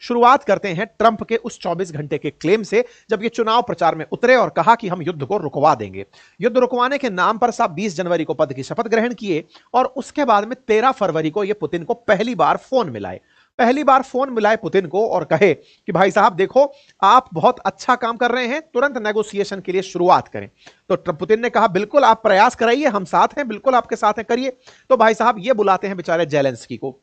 शुरुआत करते हैं ट्रंप के उस 24 घंटे के क्लेम से, जब ये चुनाव प्रचार में उतरे और कहा कि हम युद्ध को रुकवा देंगे। युद्ध रुकवाने के नाम पर साहब 20 जनवरी को पद की शपथ ग्रहण किए और उसके बाद में 13 फरवरी को ये पुतिन को पहली बार फोन मिलाए पुतिन को और कहे कि भाई साहब देखो, आप बहुत अच्छा काम कर रहे हैं, तुरंत नेगोशिएशन के लिए शुरुआत करें। तो पुतिन ने कहा बिल्कुल आप प्रयास कराइए, हम साथ हैं, बिल्कुल आपके साथ हैं, करिए। तो भाई साहब ये बुलाते हैं बेचारे जेलेंस्की को।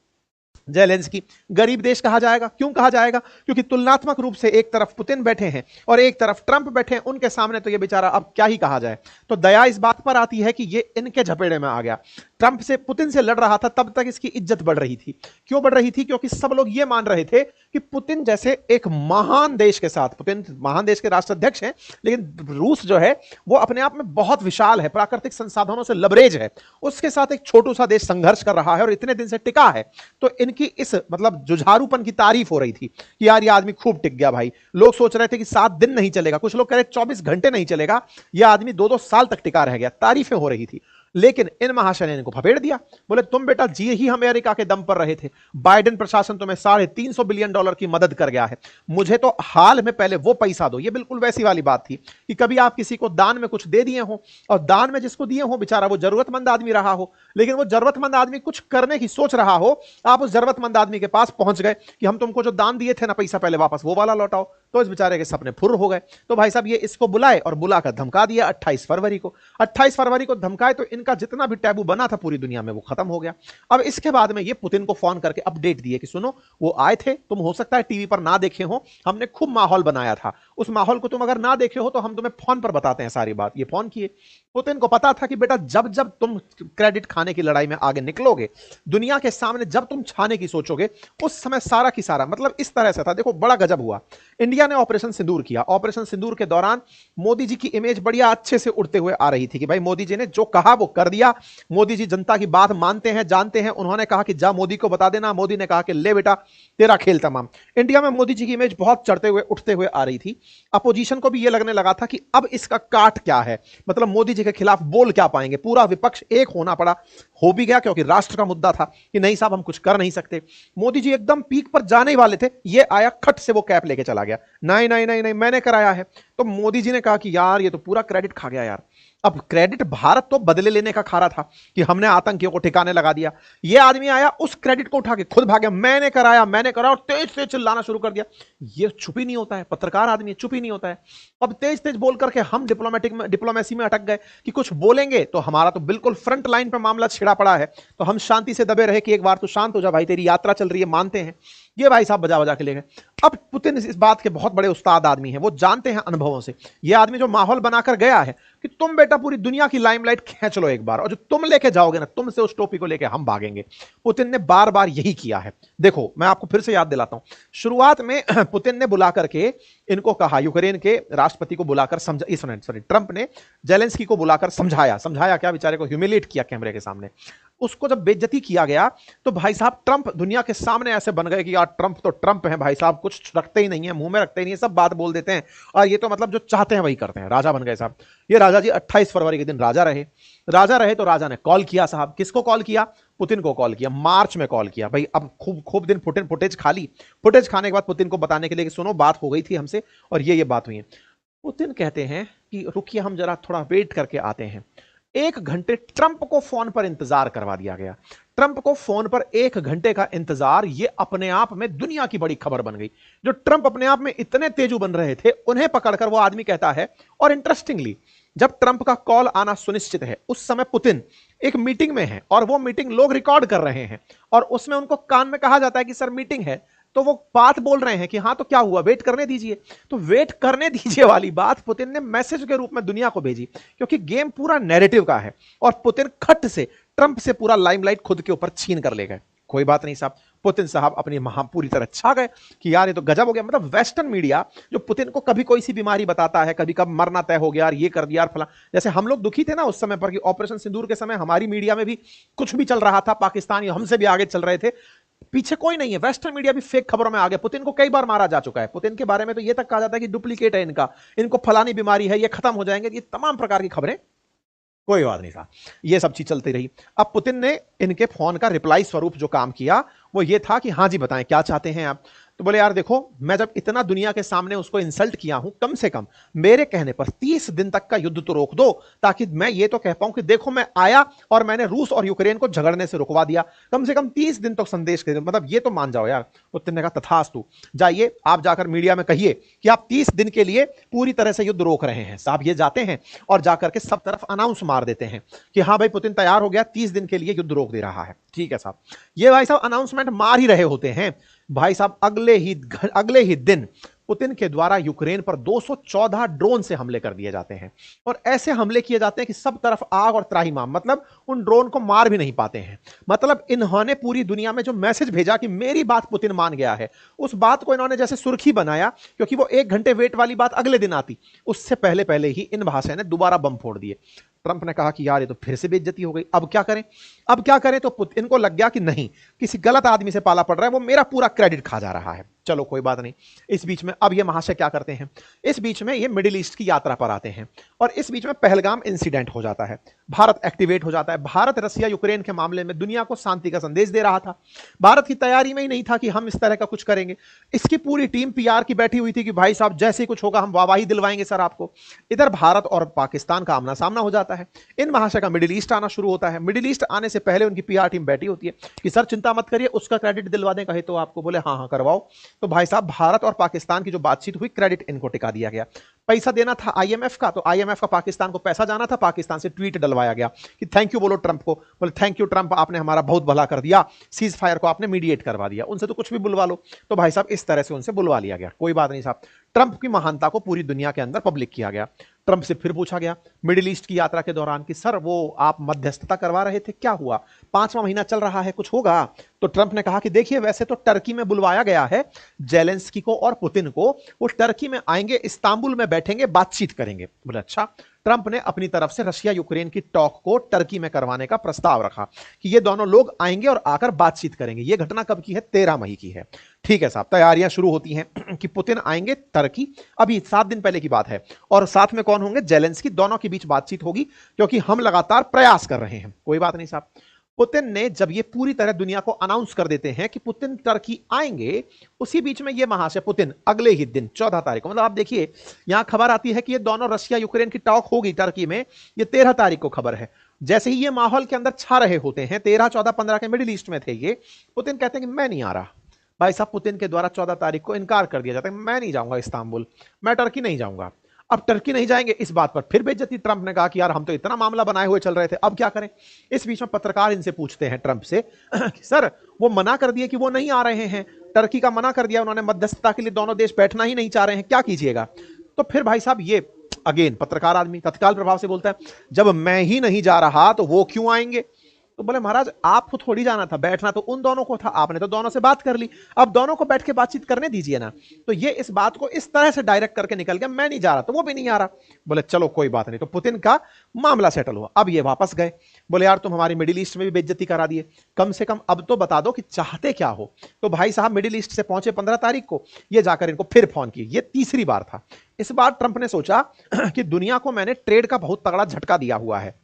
जेलेंस्की गरीब देश कहा जाएगा, क्यों कहा जाएगा? क्योंकि तुलनात्मक रूप से एक तरफ पुतिन बैठे हैं और एक तरफ ट्रंप बैठे हैं, उनके सामने तो ये बेचारा अब क्या ही कहा जाए। तो दया इस बात पर आती है कि ये इनके झपेड़े में आ गया। ट्रंप से, पुतिन से लड़ रहा था, तब तक इसकी इज्जत बढ़ रही थी। क्यों बढ़ रही थी? क्योंकि सब लोग ये मान रहे थे कि पुतिन जैसे एक महान देश के साथ, पुतिन महान देश के राष्ट्राध्यक्ष हैं, लेकिन रूस जो है वो अपने आप में बहुत विशाल है, प्राकृतिक संसाधनों से लबरेज है, उसके साथ एक छोटू सा देश संघर्ष कर रहा है और इतने दिन से टिका है। तो इनकी इस मतलब जुझारूपन की तारीफ हो रही थी कि यार ये आदमी खूब टिक गया भाई। लोग सोच रहे थे कि 7 दिन नहीं चलेगा, कुछ लोग कह रहे 24 घंटे नहीं चलेगा, ये आदमी 2-2 साल तक टिका रह गया। तारीफें हो रही थी। लेकिन इन महाशय ने इनको फपेड़ दिया। बोले तुम बेटा जी ही अमेरिका के दम पर रहे थे, बाइडेन प्रशासन तुम्हें $350 बिलियन की मदद कर गया है, मुझे तो हाल में पहले वो पैसा दो। ये बिल्कुल वैसी वाली बात थी कि कभी आप किसी को दान में कुछ दे दिए हो और दान में जिसको दिए हो बेचारा वो जरूरतमंद आदमी रहा हो, लेकिन वो जरूरतमंद आदमी कुछ करने की सोच रहा हो, आप उस जरूरतमंद आदमी के पास पहुंच गए कि हम तुमको जो दान दिए थे ना पैसा पहले वापस वो वाला लौटाओ, तो इस बेचारे के सपने फुर हो गए। तो भाई साहब ये इसको बुलाए और बुलाकर धमका दिया 28 फरवरी को। 28 फरवरी को धमकाए तो इनका जितना भी टैबू बना था पूरी दुनिया में वो खत्म हो गया। अब इसके बाद में ये पुतिन को फोन करके अपडेट दिए कि सुनो वो आए थे, तुम हो सकता है टीवी पर ना देखे हो, हमने खूब माहौल बनाया था, उस माहौल को तुम अगर ना देखे हो तो हम तुम्हें फोन पर बताते हैं सारी बात। ये फोन किए। पुतिन को पता था कि बेटा जब जब तुम क्रेडिट खाने की लड़ाई में आगे निकलोगे, दुनिया के सामने जब तुम छाने की सोचोगे, उस समय सारा की सारा मतलब इस तरह से था। देखो बड़ा गजब हुआ, इंडिया ने ऑपरेशन सिंदूर किया। ऑपरेशन सिंदूर के दौरान मोदी जी की इमेज बढ़िया अच्छे से उड़ते हुए आ रही थी कि भाई मोदी जी ने जो कहा वो कर दिया, मोदी जी जनता की बात मानते हैं, जानते हैं। उन्होंने कहा कि जा मोदी को बता देना, मोदी ने कहा कि ले बेटा तेरा खेल तमाम। इंडिया में मोदी जी की इमेज बहुत चढ़ते हुए उठते हुए आ रही थी। अपोजिशन को भी यह लगने लगा था कि अब इसका काट क्या है, मतलब मोदी जी के खिलाफ बोल क्या पाएंगे। पूरा विपक्ष एक होना पड़ा, हो भी गया क्योंकि राष्ट्र का मुद्दा था कि नहीं साहब हम कुछ कर नहीं सकते। मोदी जी एकदम पीक पर जाने वाले थे, ये आया खट से वो कैप लेके चला गया, नहीं नहीं नहीं नहीं मैंने कराया है। तो मोदी जी ने कहा कि यार ये तो पूरा क्रेडिट खा गया यार। अब क्रेडिट भारत तो बदले लेने का खा रहा था कि हमने आतंकियों को ठिकाने लगा दिया, ये आदमी आया उस क्रेडिट को उठा के खुद भाग गया, मैंने कराया और तेज तेज चिल्लाना शुरू कर दिया। ये चुप ही नहीं होता है, पत्रकार आदमी चुप ही नहीं होता है। अब तेज तेज बोल करके हम डिप्लोमेसी में अटक गए कि कुछ बोलेंगे तो हमारा तो बिल्कुल फ्रंट लाइन पर मामला छिड़ा पड़ा है, तो हम शांति से दबे रहे कि एक बार तो शांत हो जा भाई, तेरी यात्रा चल रही है, मानते हैं। ये भाई साहब बजा बजा के ले गए। अब पुतिन इस बात के बहुत बड़े उस्ताद आदमी हैं, वो जानते हैं अनुभवों से। ये आदमी जो माहौल बनाकर गया है कि तुम बेटा पूरी दुनिया की लाइमलाइट खींच लो एक बार, और जो तुम लेके जाओगे ना, तुमसे उस टोपी को लेके हम भागेंगे। पुतिन ने बार बार यही किया है। देखो मैं आपको फिर से याद दिलाता हूं, शुरुआत में पुतिन ने बुला करके इनको कहा, यूक्रेन के राष्ट्रपति को बुलाकर ट्रंप ने जेलेंस्की को बुलाकर समझाया क्या, बेचारे को ह्यूमिलेट किया कैमरे के सामने। उसको जब बेइज्जती किया गया तो भाई साहब ट्रंप दुनिया के सामने ऐसे बन गए कि यार ट्रंप तो ट्रंप है भाई साहब, कुछ रखते ही नहीं है, मुंह में रखते ही नहीं है, सब बात बोल देते हैं और ये तो मतलब जो चाहते हैं वही करते हैं, राजा बन गए साहब। ये राजा जी 28 फरवरी के दिन राजा रहे तो राजा ने कॉल किया साहब। किसको कॉल किया? पुतिन को कॉल किया, मार्च में कॉल किया भाई। अब खूब दिन फुटेज खा ली। फुटेज खाने के बाद पुतिन को बताने के लिए कि सुनो बात हो गई थी हमसे और ये बात हुई है। पुतिन कहते हैं कि रुकिए हम जरा थोड़ा वेट करके आते हैं। 1 घंटे ट्रंप को फोन पर इंतजार करवा दिया गया। ट्रंप को फोन पर 1 घंटे का इंतजार, ये अपने आप में दुनिया की बड़ी खबर बन गई। जो ट्रंप अपने आप में इतने तेजू बन रहे थे, उन्हें पकड़कर वो आदमी कहता है, और इंटरेस्टिंगली जब ट्रंप का कॉल आना सुनिश्चित है, उस समय पुतिन एक मीटिंग में है और वो मीटिंग लोग रिकॉर्ड कर रहे हैं और उसमें उनको कान में कहा जाता है कि सर मीटिंग है, तो वो बात बोल रहे हैं कि हाँ तो क्या हुआ, वेट करने दीजिए। तो वेट करने दीजिए वाली बात पुतिन ने मैसेज के रूप में दुनिया को भेजी, क्योंकि गेम पूरा नैरेटिव का है और पुतिन खट से ट्रंप से पूरा लाइमलाइट खुद के ऊपर छीन कर ले गए। कोई बात नहीं साहब, पुतिन साहब अपनी पूरी तरह छा गए कि यार ये तो गजब हो गया। मतलब वेस्टर्न मीडिया जो पुतिन को कभी कोई सी बीमारी बताता है, कभी कब मरना तय हो गया यार, ये कर दिया यार फला, जैसे हम लोग दुखी थे ना उस समय पर कि ऑपरेशन सिंदूर के समय हमारी मीडिया में भी कुछ भी चल रहा था, पाकिस्तानी हमसे भी आगे चल रहे थे, पीछे कोई नहीं है। वेस्टर्न मीडिया भी फेक खबरों में आ गया। पुतिन को कई बार मारा जा चुका है। पुतिन के बारे में तो यह तक कहा जाता है कि डुप्लीकेट है इनको फलानी बीमारी है, ये खत्म हो जाएंगे, ये तमाम प्रकार की खबरें। कोई बात नहीं था, ये सब चीज चलती रही। अब पुतिन ने इनके फोन का रिप्लाई स्वरूप जो काम किया वो ये था कि हाँ जी बताएं क्या चाहते हैं आप। तो बोले यार देखो, मैं जब इतना दुनिया के सामने उसको इंसल्ट किया हूं, कम से कम मेरे कहने पर 30 दिन तक का युद्ध तो रोक दो, ताकि मैं ये तो कह पाऊं कि देखो मैं आया और मैंने रूस और यूक्रेन को झगड़ने से रुकवा दिया। कम से कम 30 दिन तक संदेश दे, मतलब ये तो मान जाओ यार। पुतिन ने कहा तथास्तु, जाइए आप जाकर मीडिया में कहिए कि आप 30 दिन के लिए पूरी तरह से युद्ध रोक रहे हैं। साहब ये जाते हैं और जाकर के सब तरफ अनाउंस मार देते हैं कि हाँ भाई पुतिन तैयार हो गया, 30 दिन के लिए युद्ध रोक दे रहा है। ठीक है साहब, ये भाई साहब अनाउंसमेंट मार ही रहे होते हैं, भाई साहब अगले ही दिन पुतिन के द्वारा यूक्रेन पर 214 ड्रोन से हमले कर दिए जाते हैं। और ऐसे हमले किए जाते हैं कि सब तरफ आग और त्राहिमाम, मतलब उन ड्रोन को मार भी नहीं पाते हैं। मतलब इन्होंने पूरी दुनिया में जो मैसेज भेजा कि मेरी बात पुतिन मान गया है, उस बात को इन्होंने जैसे सुर्खी बनाया, क्योंकि वो 1 घंटे वेट वाली बात अगले दिन आती, उससे पहले पहले ही इन भाषा ने दोबारा बम फोड़ दिए। ट्रंप ने कहा कि यार ये तो फिर से बेइज्जती हो गई, अब क्या करें। अब क्या करें, तो पुतिन को लग गया कि नहीं, किसी गलत आदमी से पाला पड़ रहा है, वो मेरा पूरा क्रेडिट खा जा रहा है। चलो कोई बात नहीं। इस बीच में अब ये महाशय क्या करते हैं, इस बीच में ये मिडिल ईस्ट की यात्रा पर आते हैं और इस बीच में पहलगाम इंसिडेंट हो जाता है। भारत एक्टिवेट हो जाता है। भारत रसिया यूक्रेन के मामले में दुनिया को शांति का संदेश दे रहा था। भारत की तैयारी में ही नहीं था कि हम इस तरह का कुछ करेंगे। इसकी पूरी टीम पीआर की बैठी हुई थी कि भाई साहब जैसे ही कुछ होगा हम वाहवाही दिलवाएंगे सर आपको। इधर भारत और पाकिस्तान का आमना सामना हो जाता है। इन महाशय का मिडिल ईस्ट आना शुरू होता है। मिडिल ईस्ट आने से पहले उनकी पीआर टीम बैठी होती है कि सर चिंता मत करिए, उसका क्रेडिट दिलवा दें कहे तो आपको। बोले हाँ हाँ करवाओ। तो भाई साहब भारत और पाकिस्तान की जो बातचीत हुई, क्रेडिट इनको टिका दिया गया। पैसा देना था आईएमएफ का, तो आईएमएफ का पाकिस्तान को पैसा जाना था, पाकिस्तान से ट्वीट डलवाया गया कि थैंक यू बोलो ट्रंप को। बोले थैंक यू ट्रंप, आपने हमारा बहुत भला कर दिया, सीज फायर को आपने मीडिएट करवा दिया, उनसे तो कुछ भी बुलवा लो। तो भाई साहब इस तरह से उनसे बुलवा लिया गया। कोई बात नहीं साहब, ट्रंप की महानता को पूरी दुनिया के अंदर पब्लिक किया गया। ट्रंप से फिर पूछा गया मिडिल ईस्ट की यात्रा के दौरान कि सर वो आप मध्यस्थता करवा रहे थे, क्या हुआ, 5वां महीना चल रहा है, कुछ होगा। तो ट्रंप ने कहा कि देखिए वैसे तो टर्की में बुलवाया गया है जेलेंस्की को और पुतिन को, वो टर्की में आएंगे, इस्तांबुल में बैठेंगे, बातचीत करेंगे। बोले अच्छा। ट्रंप ने अपनी तरफ से रशिया यूक्रेन की टॉक को टर्की में करवाने का प्रस्ताव रखा कि ये दोनों लोग आएंगे और आकर बातचीत करेंगे। ये घटना कब की है, 13 मई की है। ठीक है साहब, तैयारियां शुरू होती हैं कि पुतिन आएंगे टर्की, अभी 7 दिन पहले की बात है, और साथ में कौन होंगे, जेलेंस्की, दोनों के बीच बातचीत होगी क्योंकि हम लगातार प्रयास कर रहे हैं। कोई बात नहीं साहब। पुतिन ने जब ये पूरी तरह दुनिया को अनाउंस कर देते हैं कि पुतिन टर्की आएंगे, उसी बीच में ये महाशय पुतिन अगले ही दिन 14 तारीख को, मतलब आप देखिए यहां खबर आती है कि ये दोनों रशिया यूक्रेन की टॉक होगी टर्की में, ये 13 तारीख को खबर है। जैसे ही ये माहौल के अंदर छा रहे होते हैं, 13, 14, 15 के मिडिल ईस्ट में थे ये, पुतिन कहते हैं कि मैं नहीं आ रहा। भाई साहब पुतिन के द्वारा 14 तारीख को इनकार कर दिया जाता है, मैं नहीं जाऊंगा इस्तांबुल, मैं टर्की नहीं जाऊंगा। अब टर्की नहीं जाएंगे, इस बात पर फिर बेइज्जती। ट्रंप ने कहा कि यार हम तो इतना मामला बनाए हुए चल रहे थे, अब क्या करें। इस बीच में पत्रकार इनसे पूछते हैं ट्रंप से कि सर वो मना कर दिए कि वो नहीं आ रहे हैं, टर्की का मना कर दिया उन्होंने, मध्यस्थता के लिए दोनों देश बैठना ही नहीं चाह रहे हैं, क्या कीजिएगा। तो फिर भाई साहब ये अगेन पत्रकार आदमी तत्काल प्रभाव से बोलता है जब मैं ही नहीं जा रहा तो वो क्यों आएंगे। तो बोले महाराज आपको थोड़ी जाना था, बैठना तो उन दोनों को था, आपने तो दोनों से बात कर ली, अब दोनों को बैठ के बातचीत करने दीजिए ना। तो ये इस बात को इस तरह से डायरेक्ट करके निकल गया, मैं नहीं जा रहा तो वो भी नहीं आ रहा। बोले चलो कोई बात नहीं। तो पुतिन का मामला सेटल हुआ। अब ये वापस गए, बोले यार तुम हमारी मिडिल ईस्ट में भी बेइज्जती करा दिए, कम से कम अब तो बता दो कि चाहते क्या हो। तो भाई साहब मिडिल ईस्ट से पहुंचे 15 तारीख को, ये जाकर इनको फिर फोन किए। ये तीसरी बार था। इस बार ट्रंप ने सोचा कि दुनिया को मैंने ट्रेड का बहुत तगड़ा झटका दिया हुआ है,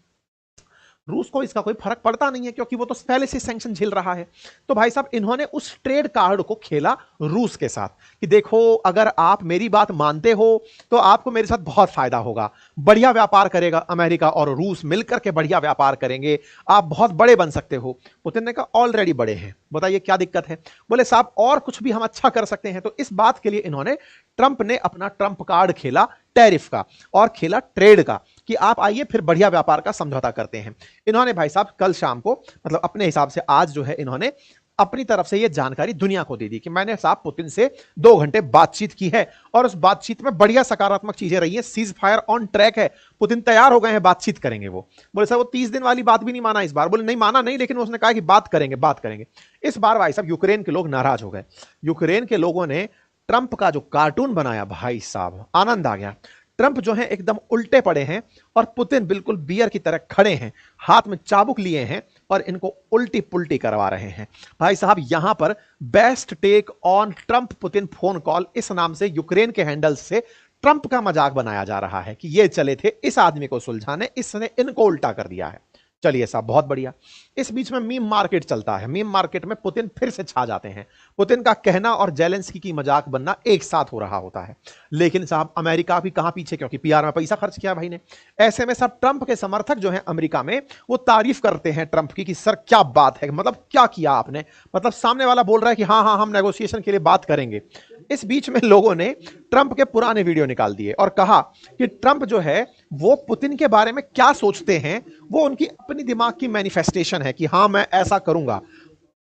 रूस को इसका कोई फर्क पड़ता नहीं है क्योंकि वो तो पहले से सैंक्शन झेल रहा है। तो भाई साहब इन्होंने उस ट्रेड कार्ड को खेला रूस के साथ कि देखो अगर आप मेरी बात मानते हो तो आपको मेरे साथ बहुत फायदा होगा, बढ़िया व्यापार करेगा अमेरिका और रूस मिलकर के, बढ़िया व्यापार करेंगे, आप बहुत बड़े बन सकते हो। पुतिन ने कहा ऑलरेडी बड़े हैं, बताइए क्या दिक्कत है। बोले साहब और कुछ भी हम अच्छा कर सकते हैं। तो इस बात के लिए इन्होंने, ट्रंप ने अपना ट्रंप कार्ड खेला टैरिफ का और खेला ट्रेड का कि आप आइए फिर बढ़िया व्यापार का समझौता करते हैं। इन्होंने भाई साहब कल शाम को, मतलब अपने हिसाब से आज जो है, इन्होंने अपनी तरफ से यह जानकारी दुनिया को दे दी कि मैंने साहब पुतिन से 2 घंटे बातचीत की है और उस बातचीत में बढ़िया सकारात्मक चीजें रही हैं, सीज फायर ऑन ट्रैक है, पुतिन तैयार हो गए हैं, बातचीत करेंगे। वो बोले साहब वो 30 दिन वाली बात भी नहीं माना इस बार। बोले नहीं माना नहीं, लेकिन उसने कहा कि बात करेंगे बात करेंगे। इस बार भाई साहब यूक्रेन के लोग नाराज हो गए। यूक्रेन के लोगों ने ट्रंप का जो कार्टून बनाया, भाई साहब आनंद आ गया। ट्रंप जो है एकदम उल्टे पड़े हैं और पुतिन बिल्कुल बियर की तरह खड़े हैं, हाथ में चाबुक लिए हैं और इनको उल्टी पुल्टी करवा रहे हैं। भाई साहब यहां पर best take on Trump Putin phone call इस नाम से यूक्रेन के हैंडल से ट्रंप का मजाक बनाया जा रहा है कि ये चले थे इस आदमी को सुलझाने, इसने इनको उल्टा कर दिया है। चलिए साहब, बहुत बढ़िया। इस बीच में मीम मार्केट चलता है। मीम मार्केट में पुतिन फिर से छा जाते हैं। पुतिन का कहना और जेलेंस्की की मजाक बनना एक साथ हो रहा होता है। लेकिन साहब अमेरिका भी कहां पीछे, क्योंकि पीआर में पैसा खर्च किया भाई ने। ऐसे में सब ट्रंप के समर्थक जो हैं अमेरिका में, वो तारीफ करते हैं ट्रंप की कि सर क्या बात है, मतलब क्या किया आपने, मतलब सामने वाला बोल रहा है कि हाँ हाँ हम नेगोशिएशन के लिए बात करेंगे। इस बीच में लोगों ने ट्रंप के पुराने वीडियो निकाल दिए और कहा कि ट्रंप जो है वो पुतिन के बारे में क्या सोचते हैं, वो उनकी अपनी दिमाग की मैनिफेस्टेशन है कि हाँ मैं ऐसा करूंगा।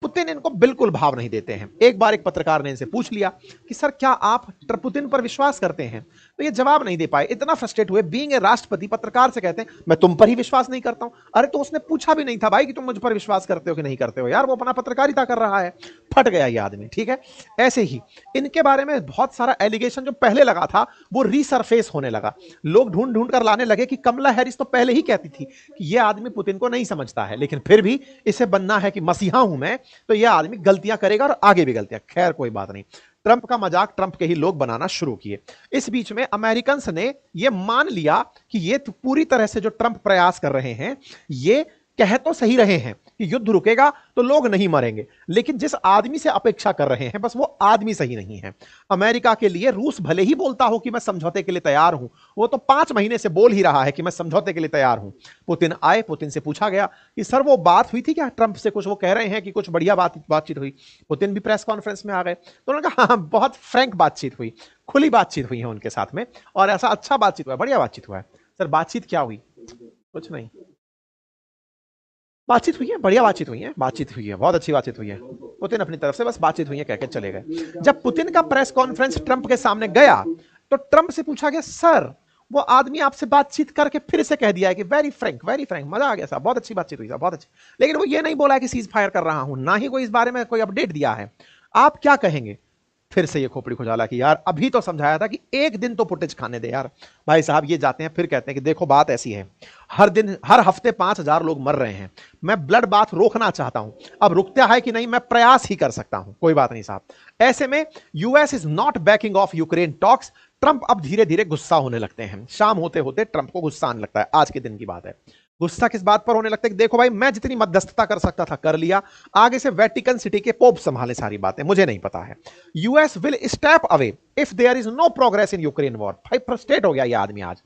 पुतिन इनको बिल्कुल भाव नहीं देते हैं। एक बार एक पत्रकार ने इनसे पूछ लिया कि सर क्या आप पुतिन पर विश्वास करते हैं, तो ये जवाब नहीं दे पाए। इतना फ्रस्ट्रेट हुए, बीइंग ए राष्ट्रपति पत्रकार से कहते हैं मैं तुम पर ही विश्वास नहीं करता हूं। अरे तो उसने पूछा भी नहीं था भाई कि तुम मुझ पर विश्वास करते हो कि नहीं करते हो, यार वो अपना पत्रकारिता कर रहा है। फट गया ये आदमी, ठीक है। ऐसे ही इनके बारे में बहुत सारा एलिगेशन जो पहले लगा था वो रीसरफेस होने लगा। लोग ढूंढ ढूंढ कर लाने लगे कि कमला हैरिस तो पहले ही कहती थी कि ये आदमी पुतिन को नहीं समझता है, लेकिन फिर भी इसे बनना है कि मसीहा हूं मैं, तो यह आदमी गलतियां करेगा और आगे भी गलतियां। खैर कोई बात नहीं, ट्रंप का मजाक ट्रंप के ही लोग बनाना शुरू किए। इस बीच में अमेरिकन्स ने यह मान लिया कि ये पूरी तरह से जो ट्रंप प्रयास कर रहे हैं, ये कह तो सही रहे हैं कि युद्ध रुकेगा तो लोग नहीं मरेंगे, लेकिन जिस आदमी से अपेक्षा कर रहे हैं बस वो आदमी सही नहीं है। अमेरिका के लिए रूस भले ही बोलता हो कि मैं समझौते के लिए तैयार हूं, वो तो 5 महीने से बोल ही रहा है कि मैं समझौते के लिए तैयार हूं। पुतिन आए, पुतिन से पूछा गया कि सर वो बात हुई थी क्या ट्रंप से, कुछ वो कह रहे हैं कि कुछ बढ़िया बातचीत हुई। पुतिन भी प्रेस कॉन्फ्रेंस में आ गए तो उन्होंने कहा हाँ बहुत फ्रैंक बातचीत हुई, खुली बातचीत हुई है उनके साथ में, और ऐसा अच्छा बातचीत हुआ, बढ़िया बातचीत हुआ है। सर बातचीत क्या हुई, कुछ नहीं, बातचीत हुई है, बढ़िया बातचीत हुई है, बातचीत हुई है, बहुत अच्छी बातचीत हुई है। पुतिन अपनी तरफ से बस बातचीत हुई है कहकर चले गए। जब पुतिन का प्रेस कॉन्फ्रेंस ट्रंप के सामने गया तो ट्रंप से पूछा गया सर वो आदमी आपसे बातचीत करके फिर से कह दिया है कि वेरी फ्रैंक, मजा आ गया साहब, बहुत अच्छी बातचीत हुई साहब, बहुत अच्छी। लेकिन वो ये नहीं बोला है कि सीज फायर कर रहा हूं, ना ही कोई इस बारे में कोई अपडेट दिया है। आप क्या कहेंगे? फिर से ये खोपड़ी खुजाला कि यार अभी तो समझाया था कि एक दिन तो फुटेज खाने दे यार। भाई साहब ये जाते हैं फिर कहते हैं कि देखो बात ऐसी है, हर दिन हर हफ्ते 5,000 लोग मर रहे हैं, मैं ब्लड बाथ रोकना चाहता हूं, अब रुकता है कि नहीं मैं प्रयास ही कर सकता हूं। कोई बात नहीं साहब। ऐसे में US is not banking of Ukraine talks. Trump अब धीरे धीरे गुस्सा होने लगते हैं। शाम होते होते ट्रंप को गुस्सा आने लगता है। आज के दिन की बात है। गुस्सा किस बात पर होने लगता है कि देखो भाई मैं जितनी मध्यस्थता कर सकता था कर लिया, आगे से वेटिकन सिटी के पोप संभाले सारी बातें, मुझे नहीं पता है। US will step away if there is no progress in Ukraine war. भाई फ्रस्ट्रेट हो गया ये आदमी आज,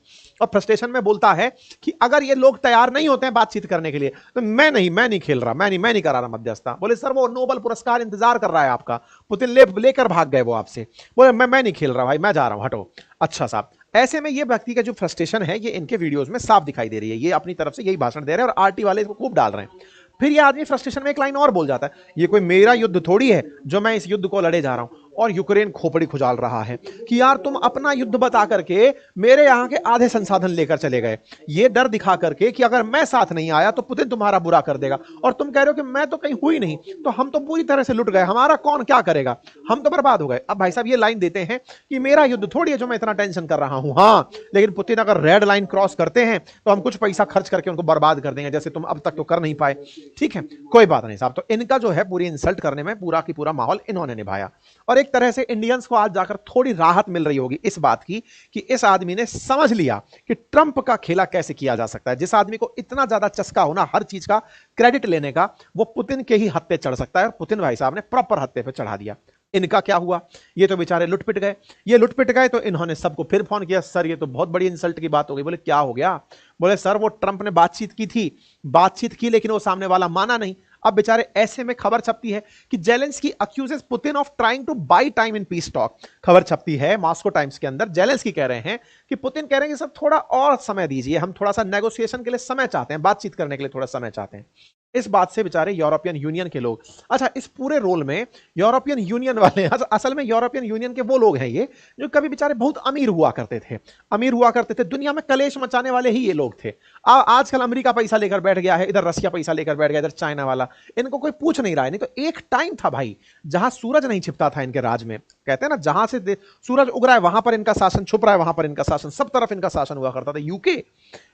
और फ्रस्ट्रेशन में बोलता है कि अगर ये लोग तैयार नहीं होते हैं बातचीत करने के लिए तो मैं नहीं खेल रहा, मैं नहीं करा रहा मध्यस्थता। बोले सर वो नोबेल पुरस्कार इंतजार कर रहा है आपका, पुतिन लेकर भाग गए वो आपसे। बोले मैं नहीं खेल रहा भाई, मैं जा रहा हूं, हटो। अच्छा साहब, ऐसे में ये व्यक्ति का जो फ्रस्ट्रेशन है ये इनके वीडियोस में साफ दिखाई दे रही है। ये अपनी तरफ से यही भाषण दे रहे हैं और आरटी वाले इसको खूब डाल रहे हैं। फिर ये आदमी फ्रस्ट्रेशन में एक लाइन और बोल जाता है, ये कोई मेरा युद्ध थोड़ी है जो मैं इस युद्ध को लड़े जा रहा हूं। और यूक्रेन खोपड़ी खुजाल रहा है कि यार तुम अपना युद्ध बता करके मेरे यहां के आधे संसाधन लेकर चले गए, ये डर दिखा करके कि अगर मैं साथ नहीं आया तो पुतिन तुम्हारा बुरा कर देगा, और तुम कह रहे हो कि मैं तो कहीं हुई नहीं, तो हम तो पूरी तरह से लुट गए, हमारा कौन क्या करेगा, हम तो बर्बाद हो गए। अब भाई साहब ये लाइन देते हैं कि मेरा युद्ध थोड़ी है जो मैं इतना टेंशन कर रहा हूं, हाँ लेकिन पुतिन अगर रेड लाइन क्रॉस करते हैं तो हम कुछ पैसा खर्च करके उनको बर्बाद कर देंगे, जैसे तुम अब तक तो कर नहीं पाए। ठीक है, कोई बात नहीं साहब। तो इनका जो है पूरी इंसल्ट करने में पूरा की पूरा माहौल इन्होंने निभाया, और एक तरह से इंडियंस को आज जाकर थोड़ी राहत मिल रही होगी इस बात की कि इस आदमी ने समझ लिया कि ट्रंप का खेला कैसे किया जा सकता है। जिस आदमी को इतना ज्यादा चस्का होना हर चीज का क्रेडिट लेने का, वो पुतिन के ही हद पे चढ़ सकता है, और पुतिन भाई साहब ने प्रॉपर हद पे चढ़ा दिया। इनका क्या हुआ, ये तो बेचारे लुटपिट गए। ये लुटपिट गए तो इन्होंने सबको फिर फोन किया, सर ये तो बहुत बड़ी इंसल्ट की बात हो गई। बोले क्या हो गया? बोले सर वो ट्रंप ने बातचीत की लेकिन वो सामने वाला माना नहीं। अब बेचारे ऐसे में खबर छपती है कि Zelensky accuses Putin of trying to buy time in peace talk. खबर छपती है मॉस्को टाइम्स के अंदर, जेलेंस्की कह रहे हैं कि पुतिन कह रहे हैं कि सर थोड़ा और समय दीजिए, हम थोड़ा सा नेगोशिएशन के लिए समय चाहते हैं, बातचीत करने के लिए थोड़ा समय चाहते हैं। इस बात से बेचारे यूरोपियन यूनियन के लोग, अच्छा इस पूरे रोल में यूरोपियन यूनियन वाले, असल में यूरोपियन यूनियन के वो लोग हैं ये जो कभी बेचारे बहुत अमीर हुआ करते थे, दुनिया में कलेश मचाने वाले ही ये लोग थे। आजकल अमेरिका पैसा लेकर बैठ गया है, इधर रशिया पैसा लेकर बैठ गया, इधर चाइना वाला, इनको कोई पूछ नहीं रहा है। नहीं तो एक टाइम था भाई जहां सूरज नहीं छिपता था इनके राज में, कहते हैं ना, जहां से सूरज उग रहा है वहां पर इनका शासन, छुप रहा है वहां पर इनका शासन, सब तरफ इनका शासन हुआ करता था। यूके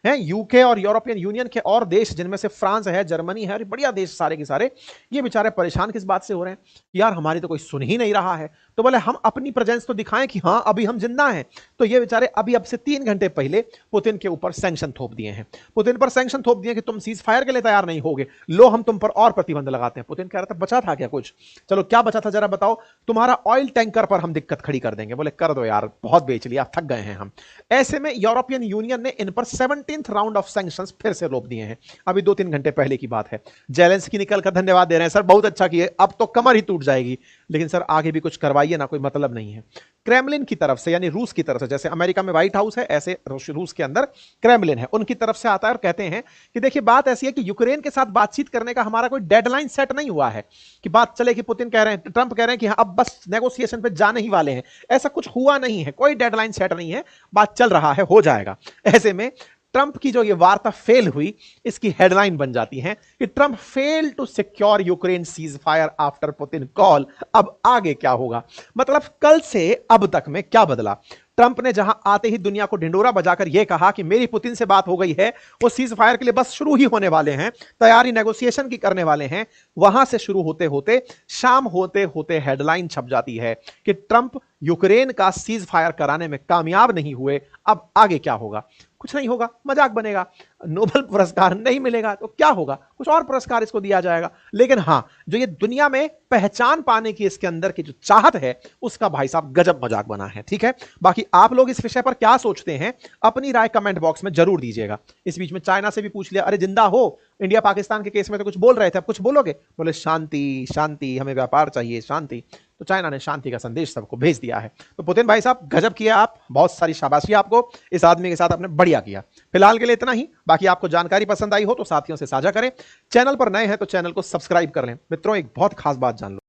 है, यूके और यूरोपियन यूनियन के और देश जिनमें से फ्रांस है, जर्मनी है, और बढ़िया देश सारे के सारे, ये बेचारे परेशान किस बात से हो रहे हैं, यार हमारी तो कोई सुन ही नहीं रहा है। तो बोले हम अपनी प्रेजेंस तो दिखाएं कि हाँ अभी हम जिंदा हैं। तो ये बेचारे अभी अब से 3 घंटे पहले पुतिन के ऊपर सैंक्शन थोप दिए हैं, पुतिन पर सैंक्शन थोप दिए कि तुम सीज फायर के लिए तैयार नहीं होगे, लो हम तुम पर और प्रतिबंध लगाते हैं। पुतिन कह रहा था बचा था क्या कुछ, चलो क्या बचा था जरा बताओ, तुम्हारा ऑयल टैंकर पर हम दिक्कत खड़ी कर देंगे। बोले कर दो यार, बहुत बेच लिया, थक गए हैं हम। ऐसे में यूरोपियन यूनियन ने इन पर 17th राउंड ऑफ सैंक्शंस फिर से रोक दिए हैं, अभी 2-3 घंटे पहले की बात है। जेलेंस्की निकल कर धन्यवाद दे रहे हैं, सर बहुत अच्छा किए, अब तो कमर ही टूट जाएगी, लेकिन सर आगे भी कुछ करवाइए ना, कोई मतलब नहीं है। क्रेमलिन की तरफ से, यानी रूस की तरफ से, जैसे अमेरिका में व्हाइट हाउस है ऐसे रूस के अंदर क्रेमलिन है, उनकी तरफ से आता है और कहते हैं कि देखिए बात ऐसी है कि यूक्रेन के साथ बातचीत करने का हमारा कोई डेडलाइन सेट नहीं हुआ है कि बात चले कि पुतिन कह रहे हैं, ट्रंप कह रहे हैं कि हाँ अब बस नेगोशिएशन पे जाने ही वाले हैं, ऐसा कुछ हुआ नहीं है, कोई डेडलाइन सेट नहीं है, बात चल रहा है, हो जाएगा। ऐसे में ट्रंप की जो ये वार्ता फेल हुई, इसकी हेडलाइन बन जाती है कि Trump fail to secure Ukraine ceasefire after Putin call. अब आगे क्या होगा, मतलब कल से अब तक में क्या बदला। ट्रंप ने जहां आते ही दुनिया को ढिंडोरा बजाकर यह कहा कि मेरी पुतिन से बात हो गई है, वो सीज फायर के लिए बस शुरू ही होने वाले हैं, तैयारी नेगोशिएशन की करने वाले हैं, वहां से शुरू होते होते शाम होते होते हेडलाइन छप जाती है कि ट्रंप यूक्रेन का सीज फायर कराने में कामयाब नहीं हुए। अब आगे क्या होगा, कुछ नहीं होगा, मजाक बनेगा, नोबेल पुरस्कार नहीं मिलेगा तो क्या होगा, कुछ और पुरस्कार इसको दिया जाएगा। लेकिन हां, जो ये दुनिया में पहचान पाने की इसके अंदर की जो चाहत है, उसका भाई साहब गजब मजाक बना है। ठीक है, बाकी आप लोग इस विषय पर क्या सोचते हैं, अपनी राय कमेंट बॉक्स में जरूर दीजिएगा। इस बीच में चाइना से भी पूछ लिया, अरे जिंदा हो, इंडिया पाकिस्तान के केस में तो कुछ बोल रहे थे, अब कुछ बोलोगे? बोले शांति शांति, हमें व्यापार चाहिए, शांति। तो चाइना ने शांति का संदेश सबको भेज दिया है। तो पुतिन भाई साहब गजब किया आप, बहुत सारी शाबाशी आपको, इस आदमी के साथ आपने बढ़िया किया। फिलहाल के लिए इतना ही, बाकी आपको जानकारी पसंद आई हो तो साथियों से साझा करें, चैनल पर नए हैं तो चैनल को सब्सक्राइब कर लें। मित्रों एक बहुत खास बात जान लो,